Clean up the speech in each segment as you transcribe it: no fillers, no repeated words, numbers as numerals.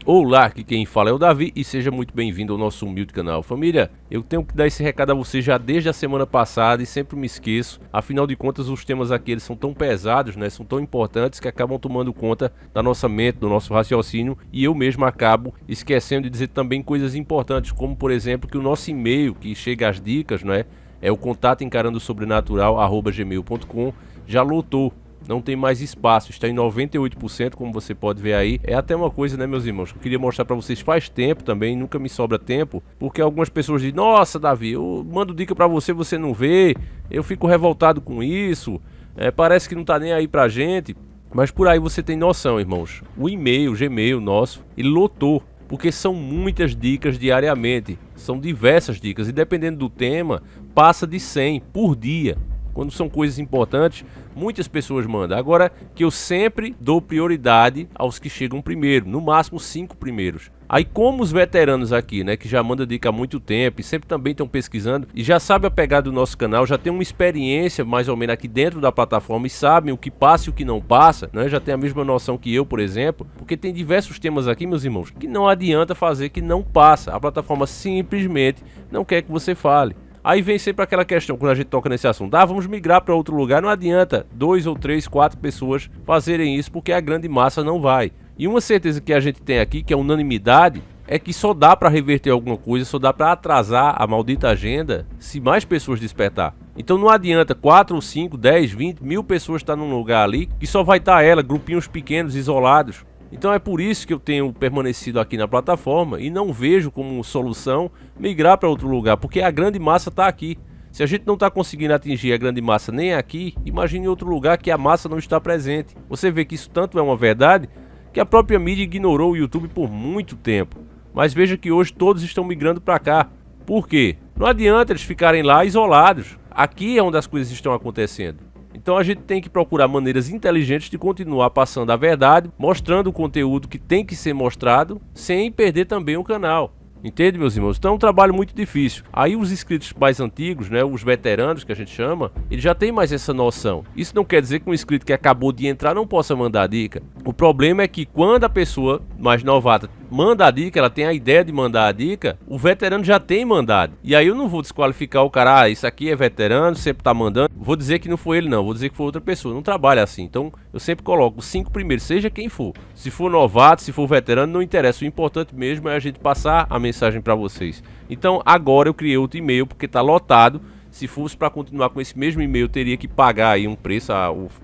Olá, aqui quem fala é o Davi e seja muito bem-vindo ao nosso humilde canal. Família, eu tenho que dar esse recado a você já desde a semana passada e sempre me esqueço. Afinal de contas, os temas aqui eles são tão pesados, né? São tão importantes que acabam tomando conta da nossa mente, do nosso raciocínio, e eu mesmo acabo esquecendo de dizer também coisas importantes, como por exemplo que o nosso e-mail que chega às dicas, né? É o contato encarandosobrenatural@gmail.com, já lotou. Não tem mais espaço, está em 98%, como você pode ver aí. É até uma coisa, né, meus irmãos, que eu queria mostrar para vocês faz tempo também, nunca me sobra tempo, porque algumas pessoas dizem: nossa, Davi, eu mando dica para você, você não vê, eu fico revoltado com isso, parece que não tá nem aí pra gente. Mas por aí você tem noção, irmãos, o e-mail, o Gmail nosso, ele lotou, porque são muitas dicas diariamente, são diversas dicas, e dependendo do tema, passa de 100 por dia. Quando são coisas importantes, muitas pessoas mandam. Agora que eu sempre dou prioridade aos que chegam primeiro, no máximo 5 primeiros. Aí como os veteranos aqui, né, que já mandam dica há muito tempo e sempre também estão pesquisando e já sabem a pegada do nosso canal, já tem uma experiência mais ou menos aqui dentro da plataforma e sabem o que passa e o que não passa, né, já tem a mesma noção que eu, por exemplo, porque tem diversos temas aqui, meus irmãos, que não adianta fazer que não passa. A plataforma simplesmente não quer que você fale. Aí vem sempre aquela questão, quando a gente toca nesse assunto: vamos migrar para outro lugar. Não adianta 2 ou 3, 4 pessoas fazerem isso, porque a grande massa não vai. E uma certeza que a gente tem aqui, que é unanimidade, é que só dá para reverter alguma coisa, só dá para atrasar a maldita agenda se mais pessoas despertar. Então não adianta 4 ou 5, 10, 20 mil pessoas estar num lugar ali, que só vai estar ela, grupinhos pequenos, isolados. Então é por isso que eu tenho permanecido aqui na plataforma e não vejo como solução migrar para outro lugar, porque a grande massa está aqui. Se a gente não está conseguindo atingir a grande massa nem aqui, imagine em outro lugar que a massa não está presente. Você vê que isso tanto é uma verdade que a própria mídia ignorou o YouTube por muito tempo. Mas veja que hoje todos estão migrando para cá. Por quê? Não adianta eles ficarem lá isolados. Aqui é onde as coisas estão acontecendo. Então a gente tem que procurar maneiras inteligentes de continuar passando a verdade, mostrando o conteúdo que tem que ser mostrado, sem perder também o canal. Entende, meus irmãos? Então é um trabalho muito difícil. Aí os inscritos mais antigos, né, os veteranos que a gente chama, eles já têm mais essa noção. Isso não quer dizer que um inscrito que acabou de entrar não possa mandar dica. O problema é que quando a pessoa mais novata manda a dica, ela tem a ideia de mandar a dica, o veterano já tem mandado. E aí eu não vou desqualificar o cara: isso aqui é veterano, sempre tá mandando. Vou dizer que não foi ele não, vou dizer que foi outra pessoa. Não trabalha assim. Então eu sempre coloco os 5 primeiros, seja quem for. Se for novato, se for veterano, não interessa. O importante mesmo é a gente passar a mensagem para vocês. Então agora eu criei outro e-mail porque tá lotado. Se fosse para continuar com esse mesmo e-mail, eu teria que pagar aí um preço,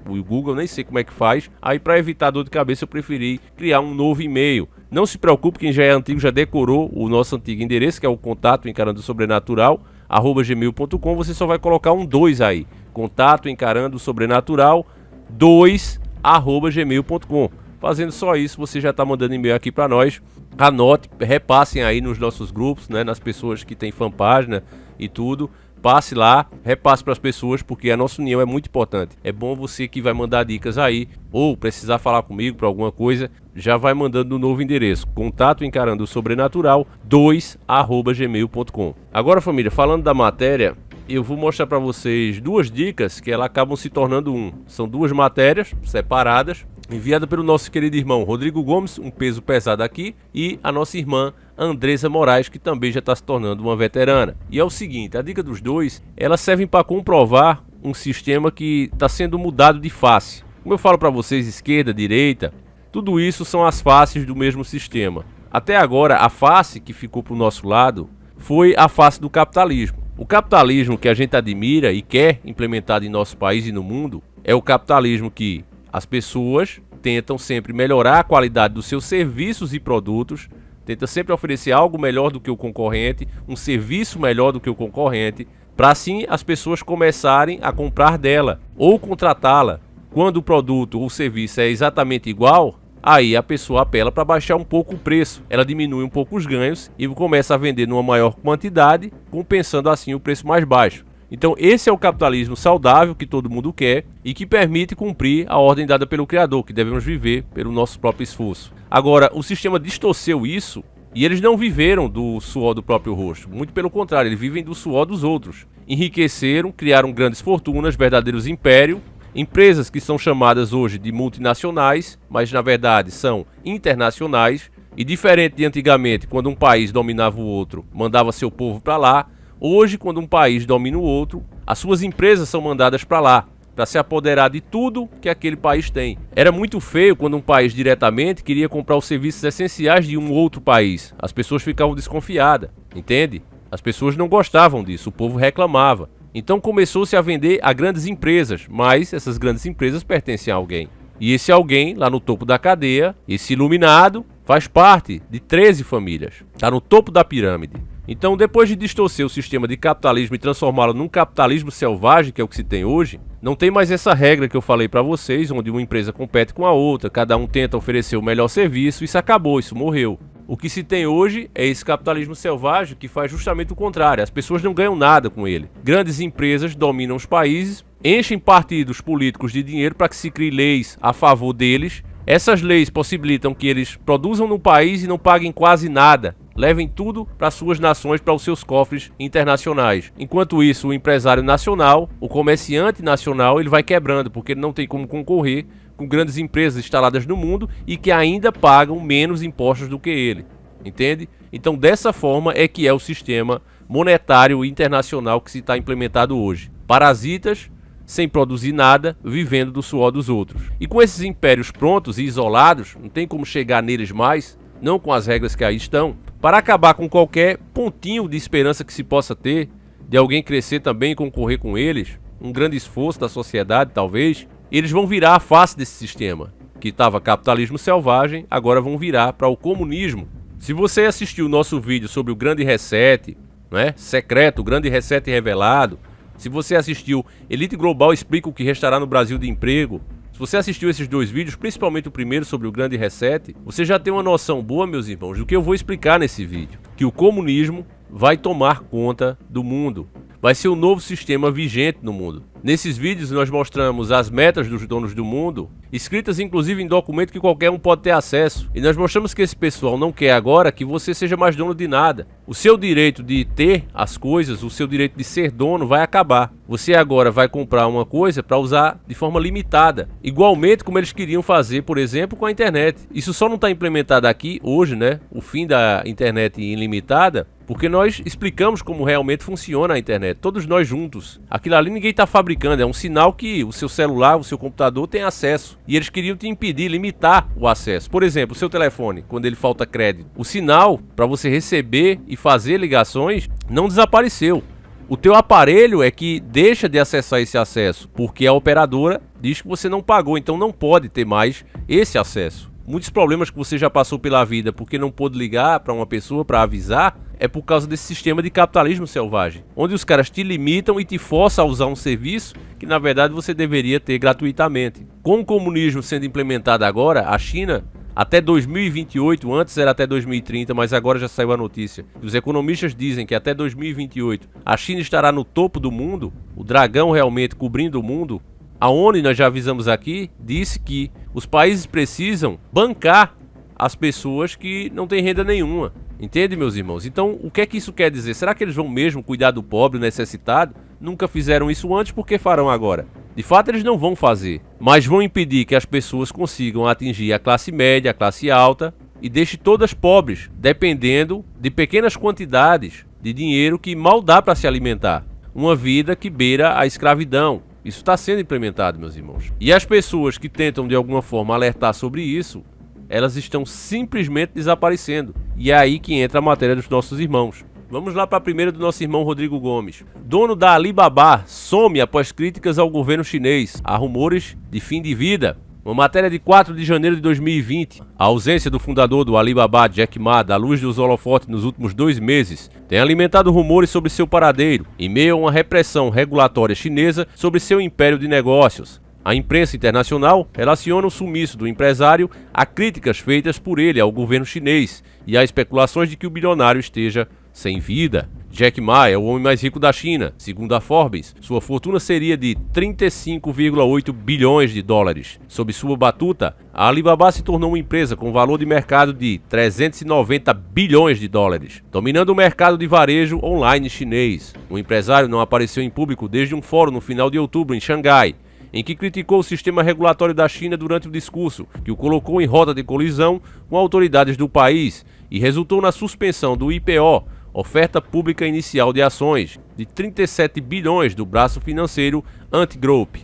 o Google, nem sei como é que faz. Aí para evitar dor de cabeça eu preferi criar um novo e-mail. Não se preocupe, quem já é antigo já decorou o nosso antigo endereço, que é o contato encarandosobrenatural@gmail.com. Você só vai colocar um 2 aí, contato encarandosobrenatural2@gmail.com. Fazendo só isso, você já está mandando e-mail aqui para nós. Anote, repassem aí nos nossos grupos, né, nas pessoas que têm fanpágina e tudo. Passe lá, repasse para as pessoas, porque a nossa união é muito importante. É bom você que vai mandar dicas aí, ou precisar falar comigo para alguma coisa, já vai mandando no novo endereço, contato encarandosobrenatural2@gmail.com. Agora, família, falando da matéria, eu vou mostrar para vocês 2 dicas que elas acabam se tornando um. São 2 matérias separadas, enviada pelo nosso querido irmão Rodrigo Gomes, um peso pesado aqui, e a nossa irmã Andresa Moraes, que também já está se tornando uma veterana. E é o seguinte, a dica dos 2, elas servem para comprovar um sistema que está sendo mudado de face. Como eu falo para vocês, esquerda, direita, tudo isso são as faces do mesmo sistema. Até agora, a face que ficou para o nosso lado foi a face do capitalismo. O capitalismo que a gente admira e quer implementar em nosso país e no mundo é o capitalismo que as pessoas tentam sempre melhorar a qualidade dos seus serviços e produtos, tenta sempre oferecer algo melhor do que o concorrente, um serviço melhor do que o concorrente, para assim as pessoas começarem a comprar dela ou contratá-la. Quando o produto ou o serviço é exatamente igual, aí a pessoa apela para baixar um pouco o preço, ela diminui um pouco os ganhos e começa a vender numa maior quantidade, compensando assim o preço mais baixo. Então esse é o capitalismo saudável que todo mundo quer e que permite cumprir a ordem dada pelo Criador, que devemos viver pelo nosso próprio esforço. Agora, o sistema distorceu isso e eles não viveram do suor do próprio rosto. Muito pelo contrário, eles vivem do suor dos outros. Enriqueceram, criaram grandes fortunas, verdadeiros impérios, empresas que são chamadas hoje de multinacionais, mas na verdade são internacionais, E diferente de antigamente, quando um país dominava o outro, mandava seu povo para lá, hoje, quando um país domina o outro, as suas empresas são mandadas para lá, para se apoderar de tudo que aquele país tem. Era muito feio quando um país diretamente queria comprar os serviços essenciais de um outro país. As pessoas ficavam desconfiadas, entende? As pessoas não gostavam disso, o povo reclamava. Então começou-se a vender a grandes empresas, mas essas grandes empresas pertencem a alguém. E esse alguém, lá no topo da cadeia, esse iluminado, faz parte de 13 famílias. Está no topo da pirâmide. Então, depois de distorcer o sistema de capitalismo e transformá-lo num capitalismo selvagem, que é o que se tem hoje, não tem mais essa regra que eu falei para vocês, onde uma empresa compete com a outra, cada um tenta oferecer o melhor serviço, isso acabou, isso morreu. O que se tem hoje é esse capitalismo selvagem que faz justamente o contrário, as pessoas não ganham nada com ele. Grandes empresas dominam os países, enchem partidos políticos de dinheiro para que se criem leis a favor deles. Essas leis possibilitam que eles produzam no país e não paguem quase nada. Levem tudo para suas nações, para os seus cofres internacionais. Enquanto isso, o empresário nacional, o comerciante nacional, ele vai quebrando, porque ele não tem como concorrer com grandes empresas instaladas no mundo e que ainda pagam menos impostos do que ele. Entende? Então, dessa forma é que é o sistema monetário internacional que se está implementado hoje. Parasitas, sem produzir nada, vivendo do suor dos outros. E com esses impérios prontos e isolados, não tem como chegar neles mais, não com as regras que aí estão, para acabar com qualquer pontinho de esperança que se possa ter, de alguém crescer também e concorrer com eles, um grande esforço da sociedade talvez, eles vão virar a face desse sistema, que estava capitalismo selvagem, agora vão virar para o comunismo. Se você assistiu o nosso vídeo sobre o Grande Reset, né, secreto, o Grande Reset revelado, se você assistiu Elite Global explica o que restará no Brasil de emprego, se você assistiu esses dois vídeos, principalmente o primeiro sobre o Grande Reset, você já tem uma noção boa, meus irmãos, do que eu vou explicar nesse vídeo. Que o comunismo vai tomar conta do mundo. Vai ser o novo sistema vigente no mundo. Nesses vídeos nós mostramos as metas dos donos do mundo, escritas inclusive em documento que qualquer um pode ter acesso. E nós mostramos que esse pessoal não quer agora que você seja mais dono de nada. O seu direito de ter as coisas, o seu direito de ser dono vai acabar. Você agora vai comprar uma coisa para usar de forma limitada. Igualmente como eles queriam fazer, por exemplo, com a internet. Isso só não está implementado aqui hoje, né? O fim da internet ilimitada, porque nós explicamos como realmente funciona a internet, todos nós juntos. Aquilo ali ninguém está fabricando, é um sinal que o seu celular, o seu computador tem acesso. E eles queriam te impedir, limitar o acesso. Por exemplo, o seu telefone, quando ele falta crédito. O sinal para você receber e fazer ligações não desapareceu. O teu aparelho é que deixa de acessar esse acesso, porque a operadora diz que você não pagou, então não pode ter mais esse acesso. Muitos problemas que você já passou pela vida porque não pôde ligar para uma pessoa para avisar é por causa desse sistema de capitalismo selvagem, onde os caras te limitam e te forçam a usar um serviço que na verdade você deveria ter gratuitamente. Com o comunismo sendo implementado agora, a China, até 2028, antes era até 2030, mas agora já saiu a notícia. Os economistas dizem que até 2028 a China estará no topo do mundo, o dragão realmente cobrindo o mundo. A ONU, nós já avisamos aqui, disse que os países precisam bancar as pessoas que não têm renda nenhuma. Entende, meus irmãos? Então, o que é que isso quer dizer? Será que eles vão mesmo cuidar do pobre necessitado? Nunca fizeram isso antes, por que farão agora? De fato, eles não vão fazer, mas vão impedir que as pessoas consigam atingir a classe média, a classe alta e deixe todas pobres, dependendo de pequenas quantidades de dinheiro que mal dá para se alimentar. Uma vida que beira a escravidão. Isso está sendo implementado, meus irmãos. E as pessoas que tentam de alguma forma alertar sobre isso, elas estão simplesmente desaparecendo. E é aí que entra a matéria dos nossos irmãos. Vamos lá para a primeira do nosso irmão Rodrigo Gomes. Dono da Alibaba some após críticas ao governo chinês. Há rumores de fim de vida. Uma matéria de 4 de janeiro de 2020. A ausência do fundador do Alibaba, Jack Ma, da luz dos holofotes nos últimos 2 meses, tem alimentado rumores sobre seu paradeiro, em meio a uma repressão regulatória chinesa sobre seu império de negócios. A imprensa internacional relaciona o sumiço do empresário a críticas feitas por ele ao governo chinês e a especulações de que o bilionário esteja sem vida. Jack Ma é o homem mais rico da China. Segundo a Forbes, sua fortuna seria de 35,8 bilhões de dólares. Sob sua batuta, a Alibaba se tornou uma empresa com valor de mercado de 390 bilhões de dólares, dominando o mercado de varejo online chinês. O empresário não apareceu em público desde um fórum no final de outubro em Xangai, em que criticou o sistema regulatório da China durante o discurso, que o colocou em rota de colisão com autoridades do país e resultou na suspensão do IPO, Oferta Pública Inicial de Ações, de 37 bilhões do braço financeiro Antigroup.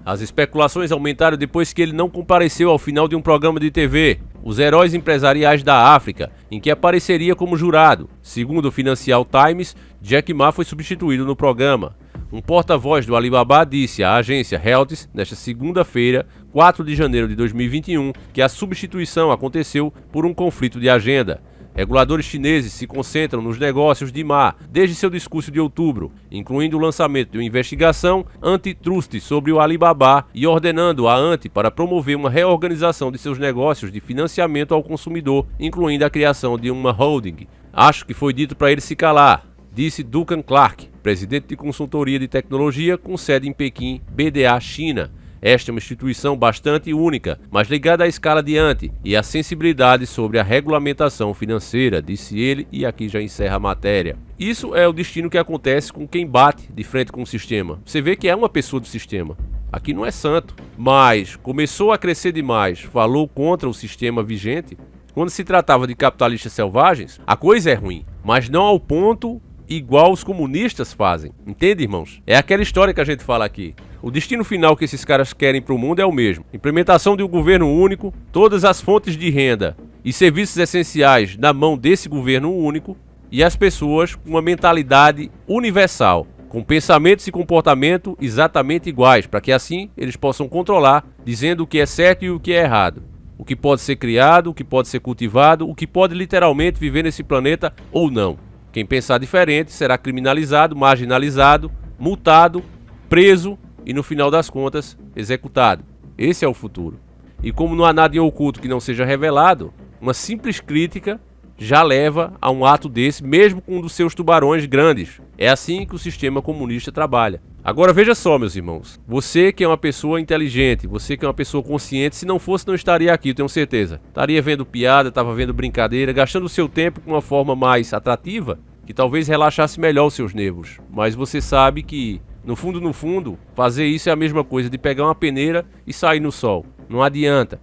As especulações aumentaram depois que ele não compareceu ao final de um programa de TV, Os Heróis Empresariais da África, em que apareceria como jurado. Segundo o Financial Times, Jack Ma foi substituído no programa. Um porta-voz do Alibaba disse à agência Reuters, nesta segunda-feira, 4 de janeiro de 2021, que a substituição aconteceu por um conflito de agenda. Reguladores chineses se concentram nos negócios de Ma desde seu discurso de outubro, incluindo o lançamento de uma investigação antitrust sobre o Alibaba e ordenando a ANTI para promover uma reorganização de seus negócios de financiamento ao consumidor, incluindo a criação de uma holding. Acho que foi dito para ele se calar, disse Duncan Clark, presidente de consultoria de tecnologia com sede em Pequim, BDA China. Esta é uma instituição bastante única, mas ligada à escala de ANTI e à sensibilidade sobre a regulamentação financeira, disse ele, e aqui já encerra a matéria. Isso é o destino que acontece com quem bate de frente com o sistema. Você vê que é uma pessoa do sistema. Aqui não é santo, mas começou a crescer demais, falou contra o sistema vigente. Quando se tratava de capitalistas selvagens, a coisa é ruim, mas não ao ponto igual os comunistas fazem. Entende, irmãos? É aquela história que a gente fala aqui. O destino final que esses caras querem para o mundo é o mesmo. Implementação de um governo único, todas as fontes de renda e serviços essenciais na mão desse governo único e as pessoas com uma mentalidade universal, com pensamentos e comportamento exatamente iguais, para que assim eles possam controlar, dizendo o que é certo e o que é errado. O que pode ser criado, o que pode ser cultivado, o que pode literalmente viver nesse planeta ou não. Quem pensar diferente será criminalizado, marginalizado, multado, preso e, no final das contas, executado. Esse é o futuro. E como não há nada em oculto que não seja revelado, uma simples crítica já leva a um ato desse, mesmo com um dos seus tubarões grandes. É assim que o sistema comunista trabalha. Agora veja só, meus irmãos, você que é uma pessoa inteligente, você que é uma pessoa consciente, se não fosse não estaria aqui, eu tenho certeza. Estaria vendo piada, estava vendo brincadeira, gastando o seu tempo com uma forma mais atrativa, que talvez relaxasse melhor os seus nervos. Mas você sabe que, no fundo, fazer isso é a mesma coisa de pegar uma peneira e sair no sol. Não adianta.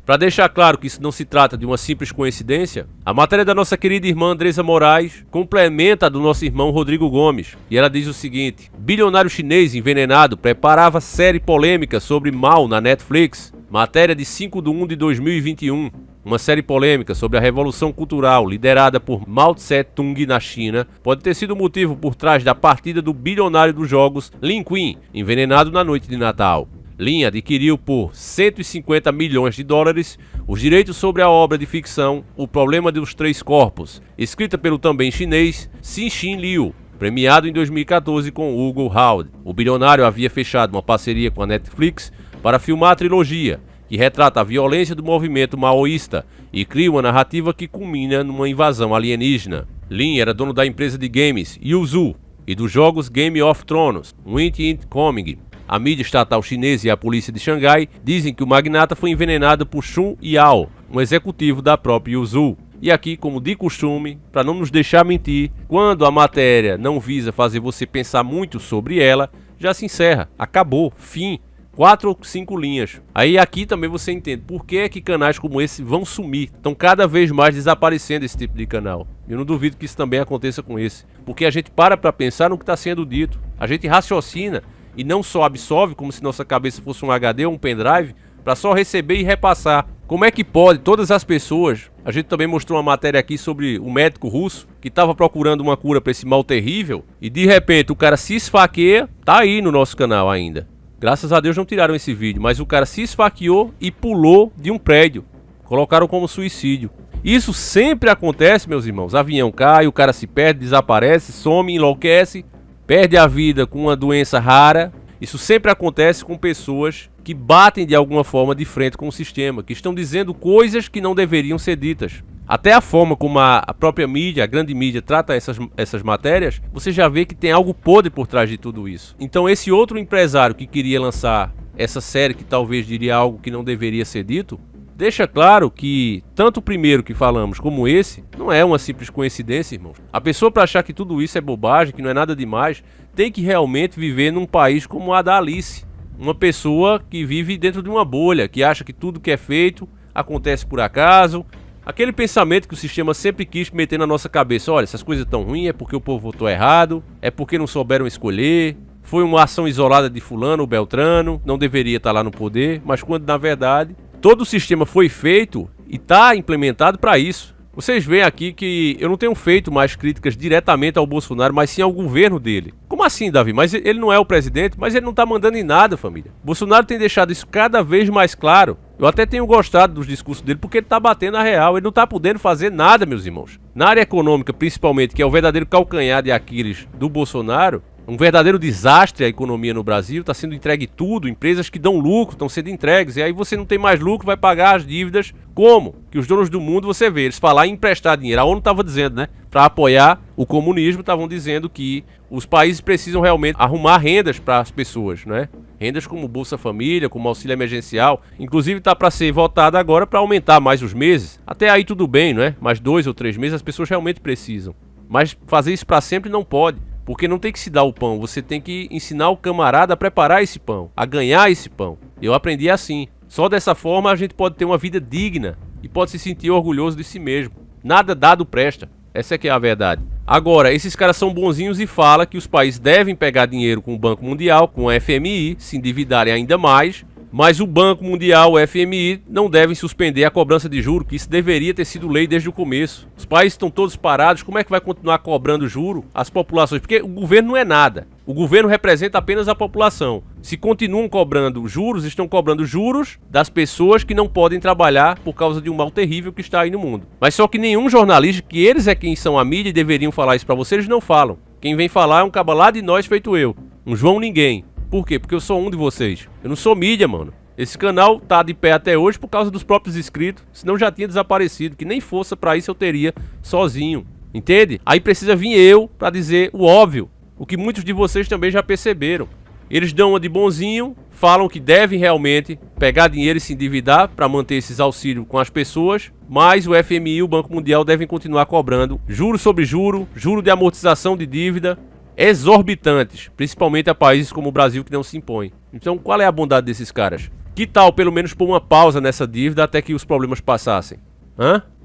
Para deixar claro que isso não se trata de uma simples coincidência, a matéria da nossa querida irmã Andressa Moraes complementa a do nosso irmão Rodrigo Gomes. E ela diz o seguinte: bilionário chinês envenenado preparava série polêmica sobre Mao na Netflix. Matéria de 5/1/2021. Uma série polêmica sobre a revolução cultural liderada por Mao Tse-tung na China pode ter sido o motivo por trás da partida do bilionário dos jogos Lin Kuei, envenenado na noite de Natal. Lin adquiriu por 150 milhões de dólares os direitos sobre a obra de ficção O Problema dos Três Corpos, escrita pelo também chinês Cixin Liu, premiado em 2014 com Hugo Howard. O bilionário havia fechado uma parceria com a Netflix para filmar a trilogia, que retrata a violência do movimento maoísta e cria uma narrativa que culmina numa invasão alienígena. Lin era dono da empresa de games Yuzu e dos jogos Game of Thrones, Win Coming. A mídia estatal chinesa e a polícia de Xangai dizem que o magnata foi envenenado por Xun Yao, um executivo da própria Yuzu. E aqui, como de costume, para não nos deixar mentir, quando a matéria não visa fazer você pensar muito sobre ela, já se encerra, acabou, fim. 4 ou 5 linhas. Aí aqui também você entende por que é que canais como esse vão sumir. Estão cada vez mais desaparecendo esse tipo de canal. Eu não duvido que isso também aconteça com esse. Porque a gente para pensar no que está sendo dito. A gente raciocina e não só absorve como se nossa cabeça fosse um HD ou um pendrive para só receber e repassar. Como é que pode todas as pessoas... A gente também mostrou uma matéria aqui sobre o médico russo que estava procurando uma cura para esse mal terrível e de repente o cara se esfaqueia. Tá aí no nosso canal ainda. Graças a Deus não tiraram esse vídeo, mas o cara se esfaqueou e pulou de um prédio. Colocaram como suicídio. Isso sempre acontece, meus irmãos. Avião cai, o cara se perde, desaparece, some, enlouquece, perde a vida com uma doença rara. Isso sempre acontece com pessoas que batem de alguma forma de frente com o sistema, que estão dizendo coisas que não deveriam ser ditas. Até a forma como a própria mídia, a grande mídia, trata essas matérias, você já vê que tem algo podre por trás de tudo isso. Então esse outro empresário que queria lançar essa série que talvez diria algo que não deveria ser dito, deixa claro que tanto o primeiro que falamos como esse, não é uma simples coincidência, irmãos. A pessoa, para achar que tudo isso é bobagem, que não é nada demais, tem que realmente viver num país como a da Alice. uma pessoa que vive dentro de uma bolha, que acha que tudo que é feito acontece por acaso. Aquele pensamento que o sistema sempre quis meter na nossa cabeça: olha, essas coisas tão ruins é porque o povo votou errado, é porque não souberam escolher, foi uma ação isolada de fulano ou beltrano, não deveria estar lá no poder, mas quando na verdade todo o sistema foi feito e está implementado para isso. Vocês veem aqui que eu não tenho feito mais críticas diretamente ao Bolsonaro, mas sim ao governo dele. Como assim, Davi? Mas ele não é o presidente, mas ele não tá mandando em nada, família. Bolsonaro tem deixado isso cada vez mais claro. Eu até tenho gostado dos discursos dele porque ele tá batendo a real. Ele não tá podendo fazer nada, meus irmãos. Na área econômica, principalmente, que é o verdadeiro calcanhar de Aquiles do Bolsonaro, um verdadeiro desastre a economia no Brasil, está sendo entregue tudo, empresas que dão lucro estão sendo entregues, e aí você não tem mais lucro, vai pagar as dívidas. Como? Que os donos do mundo, você vê, eles falar em emprestar dinheiro, a ONU estava dizendo, né, para apoiar o comunismo, estavam dizendo que os países precisam realmente arrumar rendas para as pessoas, né? Rendas como Bolsa Família, como auxílio emergencial, inclusive está para ser votada agora para aumentar mais os meses. Até aí tudo bem, né? Mais 2 ou 3 meses as pessoas realmente precisam, mas fazer isso para sempre não pode. Porque não tem que se dar o pão, você tem que ensinar o camarada a preparar esse pão, a ganhar esse pão. Eu aprendi assim. Só dessa forma a gente pode ter uma vida digna e pode se sentir orgulhoso de si mesmo. Nada dado presta. Essa é que é a verdade. Agora, esses caras são bonzinhos e falam que os países devem pegar dinheiro com o Banco Mundial, com a FMI, se endividarem ainda mais. Mas o Banco Mundial, o FMI, não devem suspender a cobrança de juros, que isso deveria ter sido lei desde o começo. Os países estão todos parados, como é que vai continuar cobrando juro às populações? Porque o governo não é nada. O governo representa apenas a população. Se continuam cobrando juros, estão cobrando juros das pessoas que não podem trabalhar por causa de um mal terrível que está aí no mundo. Mas só que nenhum jornalista, que eles é quem são a mídia e deveriam falar isso pra vocês, eles não falam. Quem vem falar é um cabalá de nós feito eu, um João Ninguém. Por quê? Porque eu sou um de vocês. Eu não sou mídia, mano. Esse canal tá de pé até hoje por causa dos próprios inscritos, senão já tinha desaparecido, que nem força pra isso eu teria sozinho. Entende? Aí precisa vir eu pra dizer o óbvio, o que muitos de vocês também já perceberam. Eles dão uma de bonzinho, falam que devem realmente pegar dinheiro e se endividar para manter esses auxílios com as pessoas, mas o FMI e o Banco Mundial devem continuar cobrando juro sobre juro, juro de amortização de dívida, exorbitantes, principalmente a países como o Brasil que não se impõem. Então qual é a bondade desses caras? Que tal pelo menos pôr uma pausa nessa dívida até que os problemas passassem?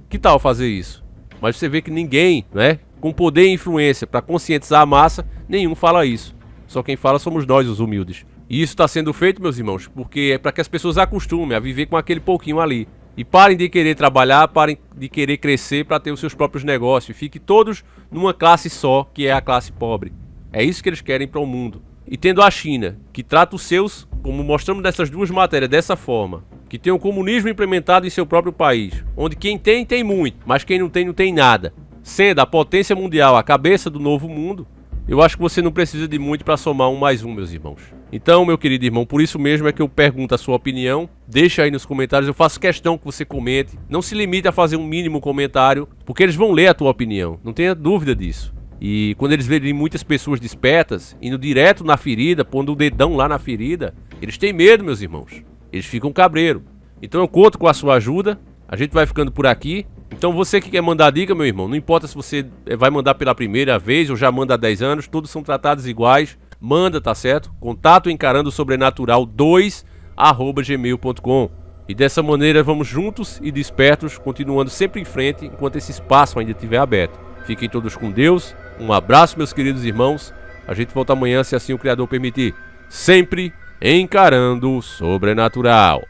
Que tal fazer isso? Mas você vê que ninguém, né, com poder e influência para conscientizar a massa, nenhum fala isso. Só quem fala somos nós, os humildes. E isso está sendo feito, meus irmãos, porque é para que as pessoas acostumem a viver com aquele pouquinho ali. E parem de querer trabalhar, parem de querer crescer para ter os seus próprios negócios. Fiquem todos numa classe só, que é a classe pobre. É isso que eles querem para o mundo. E tendo a China, que trata os seus, como mostramos nessas duas matérias, dessa forma, que tem o comunismo implementado em seu próprio país, onde quem tem, tem muito, mas quem não tem nada. Sendo a potência mundial a cabeça do novo mundo, eu acho que você não precisa de muito para somar um mais um, meus irmãos. Então, meu querido irmão, por isso mesmo é que eu pergunto a sua opinião. Deixa aí nos comentários, eu faço questão que você comente. Não se limite a fazer um mínimo comentário, porque eles vão ler a tua opinião, não tenha dúvida disso. E quando eles verem muitas pessoas despertas, indo direto na ferida, pondo o dedão lá na ferida, eles têm medo, meus irmãos. Eles ficam cabreiro. Então eu conto com a sua ajuda, a gente vai ficando por aqui. Então você que quer mandar dica, meu irmão, não importa se você vai mandar pela primeira vez ou já manda há 10 anos, todos são tratados iguais. Manda, tá certo? Contato encarando sobrenatural 2@gmail.com. E dessa maneira vamos juntos e despertos, continuando sempre em frente enquanto esse espaço ainda estiver aberto. Fiquem todos com Deus. Um abraço, meus queridos irmãos. A gente volta amanhã, se assim o Criador permitir. Sempre encarando o sobrenatural.